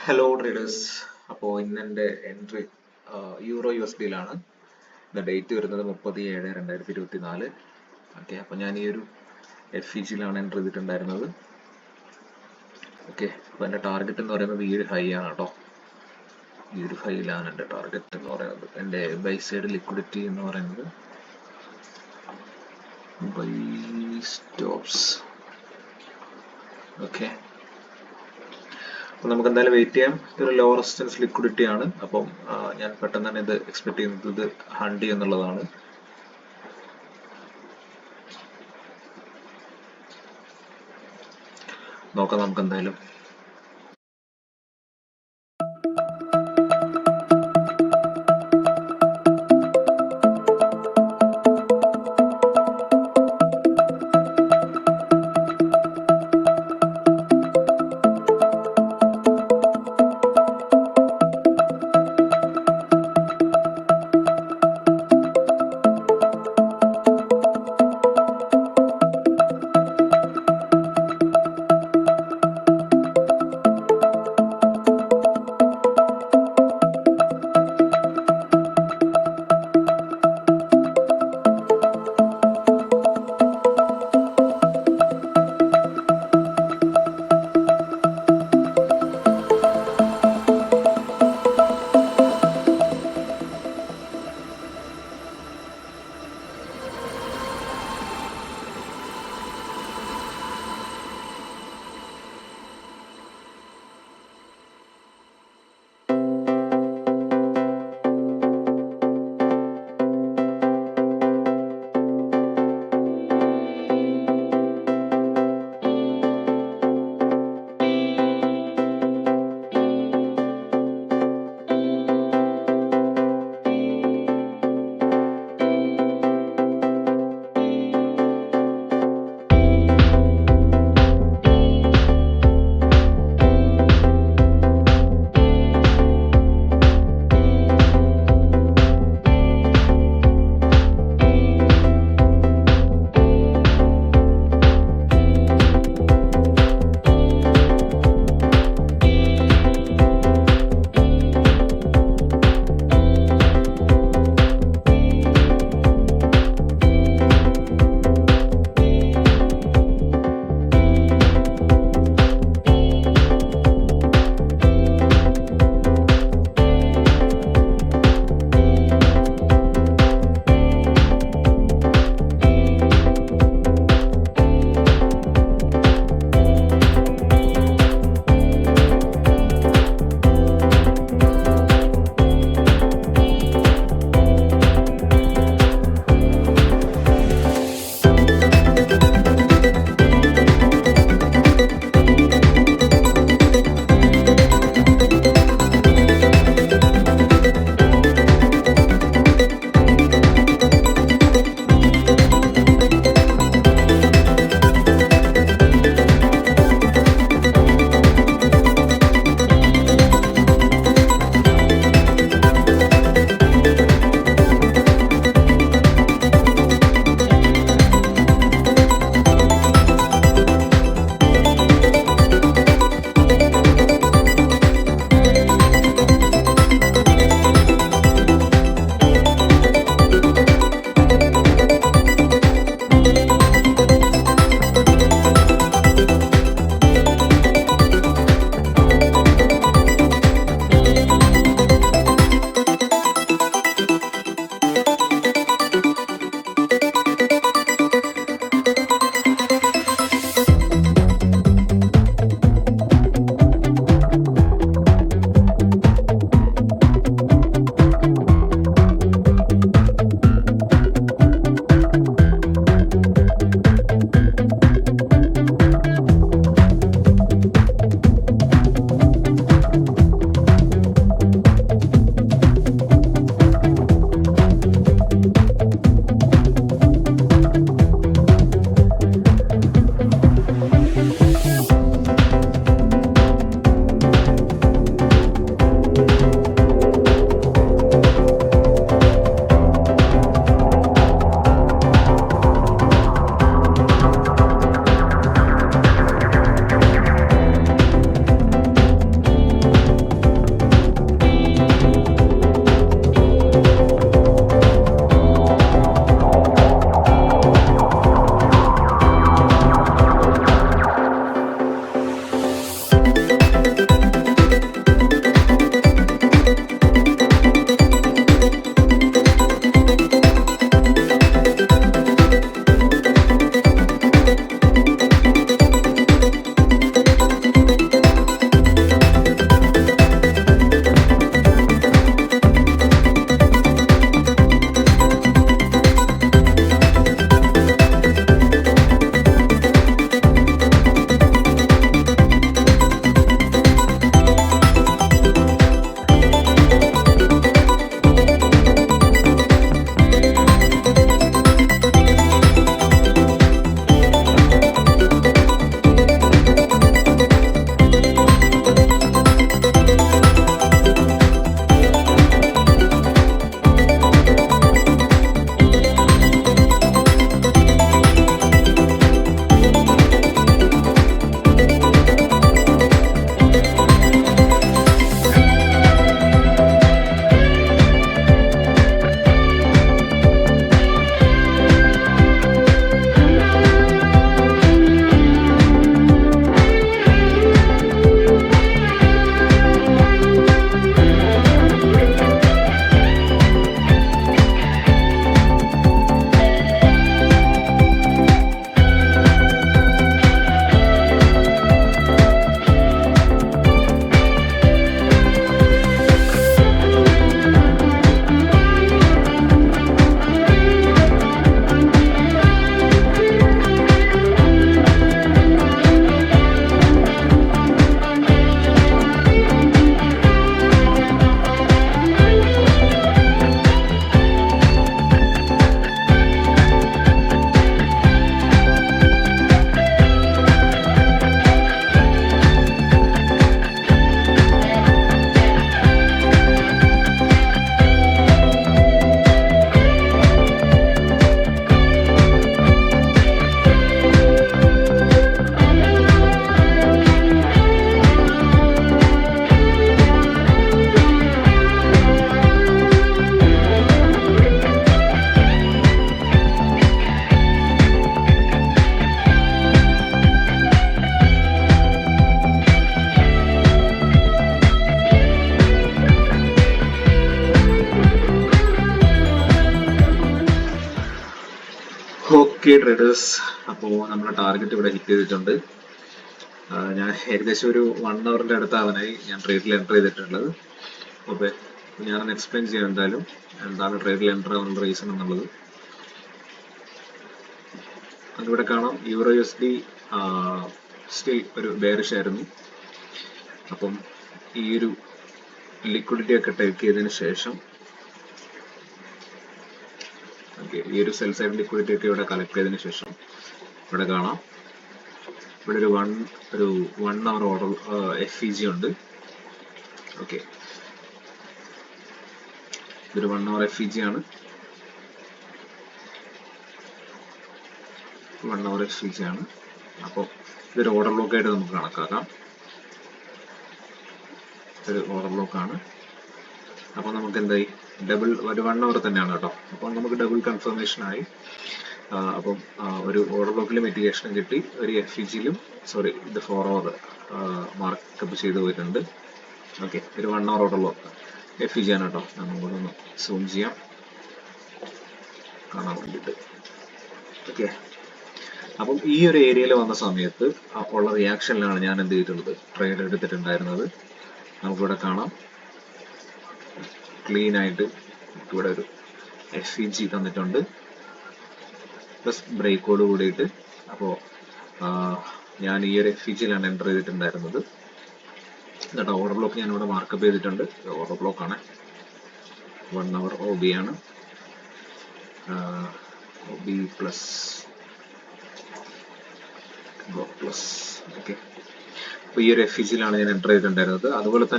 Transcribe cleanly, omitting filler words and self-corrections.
Hello traders. അപ്പോൾ ഇന്ന് എൻ്റെ എൻട്രി യൂറോ USD-യിലാണ്. ഇന്ന് ഡേറ്റ് വരുന്നത് 30/7/2024. ഓക്കെ, അപ്പോൾ ഞാൻ ഈ ഒരു FEG-യിലാണ് എൻട്രി ചെയ്തിട്ടുണ്ടായിരുന്നത്. ഓക്കെ, അപ്പോൾ എൻ്റെ ടാർഗറ്റ് എന്ന് പറയുന്നത് ഈ ഒരു ഹൈ ആണ് കേട്ടോ. ഈ ഒരു ഹൈയിലാണ് എൻ്റെ ടാർഗറ്റ് എന്ന് പറയുന്നത്. എൻ്റെ ബൈ സൈഡ് ലിക്വിഡിറ്റി എന്ന് പറയുന്നത് ബൈ സ്റ്റോപ്സ്. ഓക്കെ, അപ്പോൾ നമുക്ക് എന്തായാലും വെയിറ്റ് ചെയ്യാം. ഇതൊരു ലോ റെസിസ്റ്റൻസ് ലിക്വിഡിറ്റി ആണ്. അപ്പം ഞാൻ പെട്ടെന്ന് തന്നെ ഇത് എക്സ്പെക്ട് ചെയ്യുന്നത് ഇത് ഹണ്ടി എന്നുള്ളതാണ്. നോക്കാം നമുക്ക് എന്തായാലും. ഓക്കെ ട്രേഡേഴ്സ്, അപ്പോൾ നമ്മുടെ ടാർഗറ്റ് ഇവിടെ ഹിറ്റ് ചെയ്തിട്ടുണ്ട്. ഞാൻ ഏകദേശം ഒരു 1 അവറിന്റെ അടുത്താവാനായി ഞാൻ ട്രേഡിൽ എൻ്റർ ചെയ്തിട്ടുള്ളത്. ഓക്കെ, ഞാനൊന്ന് എക്സ്പ്ലെയിൻ ചെയ്യാം എന്തായാലും എന്താണ് ട്രേഡിൽ എൻ്റർ ആവാനുള്ള റീസൺ എന്നുള്ളത്. അതിവിടെ കാണാം യൂറോ USD സ്റ്റിൽ ഒരു ബെയറിഷ് ആയിരുന്നു. അപ്പം ഈ ഒരു ലിക്വിഡിറ്റി ഒക്കെ ടേക്ക് ചെയ്തതിന് ശേഷം ഈ ഒരു സെൽ സൈഡ് ലിക്വിഡിറ്റി ഒക്കെ ഇവിടെ കളക്ട് ചെയ്തതിന് ശേഷം ഇവിടെ കാണാം ഇവിടെ ഒരു 1 അവർ ഓർഡർ FEG ഉണ്ട്. ഓക്കെ, ഇതൊരു 1 അവർ FEG ആണ്. 1 അവർ FEG ആണ്. അപ്പോൾ ഇതൊരു ഓർഡർ ബ്ലോക്ക് ആയിട്ട് നമുക്ക് കണക്കാക്കാം. ഒരു ഓർഡർ ബ്ലോക്ക് ആണ്. അപ്പോൾ നമുക്ക് എന്തായി ഡബിൾ ഒരു 1 അവർ തന്നെയാണ് കേട്ടോ. അപ്പോൾ നമുക്ക് ഡബിൾ കൺഫർമേഷൻ ആയി. അപ്പം ഒരു ഓർഡർ ബ്ലോക്കിൽ മിറ്റിഗേഷനും കിട്ടി, ഒരു FEGയിലും ഇത് 4 അവർ മാർക്കപ്പ് ചെയ്ത് പോയിട്ടുണ്ട്. ഓക്കെ, ഒരു 1 അവർ ഓർഡർ ബ്ലോക്ക് FEG ആണ് കേട്ടോ. നമുക്കൊന്ന് സൂം ചെയ്യാം കാണാൻ വേണ്ടിയിട്ട്. ഓക്കെ, അപ്പം ഈ ഒരു ഏരിയയിൽ വന്ന സമയത്ത് ഉള്ള റിയാക്ഷനിലാണ് ഞാൻ എന്ത് ചെയ്തിട്ടുള്ളത്, ട്രേഡ് എടുത്തിട്ടുണ്ടായിരുന്നത്. നമുക്കിവിടെ കാണാം ക്ലീൻ ആയിട്ട് ഇവിടെ ഒരു FEG തന്നിട്ടുണ്ട് പ്ലസ് ബ്രേക്കോട് കൂടിയിട്ട്. അപ്പോൾ ഞാൻ ഈ ഒരു FEGയിലാണ് എൻ്റർ ചെയ്തിട്ടുണ്ടായിരുന്നത്. എന്നിട്ട് ഓർഡർ ബ്ലോക്ക് ഞാൻ ഇവിടെ മാർക്കപ്പ് ചെയ്തിട്ടുണ്ട്. ഓർഡർ ബ്ലോക്ക് ആണ്, 1 അവർ OB ആണ്, OB plus block plus. Okay, അപ്പോൾ ഈ ഒരു FEGയിലാണ് ഞാൻ എൻ്റർ ചെയ്തിട്ടുണ്ടായിരുന്നത്. അതുപോലെ തന്നെ